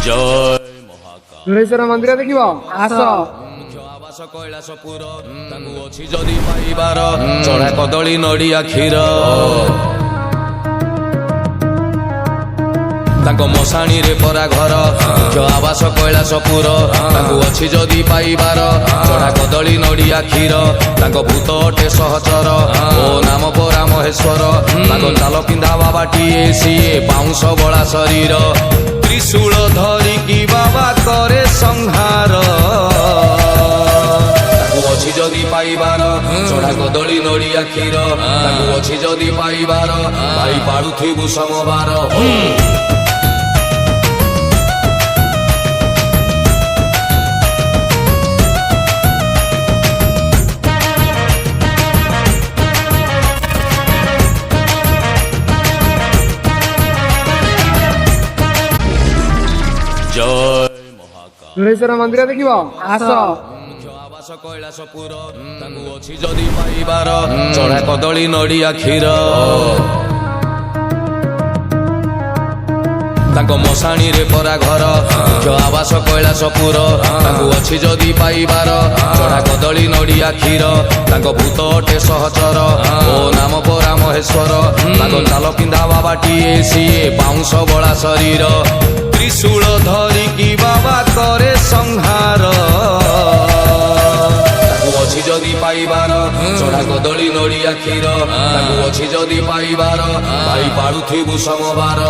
জয় মহাকাল। ধুরেশ্বর মন্দির দেখিব আস। ମୁଖ୍ୟ ଆବାସ କୈଳାସପୁର ତାଙ୍କୁ ଅଛି ଯଦି ପାଇବାର ଚଢା କଦଳୀ ନଡିଆ କ୍ଷୀର। ତାଙ୍କ ମଶାଣୀରେ ପରା ଘର ମୁଖ୍ୟ ଆବାସ କୈଳାସପୁର ତାଙ୍କୁ ଅଛି ଯଦି ପାଇବାର ଚଢା କଦଳୀ ନଡିଆ କ୍ଷୀର। ତାଙ୍କ ଭୂତ ଅଟେ ସହଚର ଓ ନାମ ପରା ମହେଶ୍ୱର। ତାଙ୍କ ଚାଲ ପିନ୍ଧା ବାବାଟିଏ ସିଏ ବାଉଁଶ ବଳା ଶରୀର। ତ୍ରିଶୂଳ ଧରିକି ବାବା କରେ ସଂହାର। ତାଙ୍କୁ ଅଛି ଯଦି ପାଇବାର ଚଢା କଦଳୀ ନଡିଆ କ୍ଷୀର। ତାଙ୍କୁ ଅଛି ଯଦି ପାଇବାର ଭାଇ ପାରୁଥିବୁ ସମବାର। জয় মহাকাল। ধুরেশ্বর মন্দির দেখিব আস। ମୁଖ୍ୟ ଆବାସ କୈଳାସପୁର ତାଙ୍କୁ ଅଛି ଯଦି ପାଇବାର ଚଢା କଦଳୀ ନଡିଆ କ୍ଷୀର। ତାଙ୍କ ମଶାଣୀରେ ପରା ଘର ମୁଖ୍ୟ ଆବାସ କୈଳାସପୁର ତାଙ୍କୁ ଅଛି ଯଦି ପାଇବାର ଚଢା କଦଳୀ ନଡିଆ କ୍ଷୀର। ତାଙ୍କ ଭୂତ ଅଟେ ସହଚର ଓ ନାମ ପରା ମହେଶ୍ୱର। ତାଙ୍କ ଚାଲ ପିନ୍ଧା ବାବାଟିଏ ସିଏ ବାଉଁଶ ବଳା ଶରୀର। ତ୍ରିଶୂଳ ଧରିକି ବାବା କରେ ସଂହାର। ତାଙ୍କୁ ଅଛି ଯଦି ପାଇବାର ଚଢା କଦଳୀ ନଡିଆ କ୍ଷୀର। ତାଙ୍କୁ ଅଛି ଯଦି ପାଇବାର ଭାଇ ପାରୁଥିବୁ ସମବାର।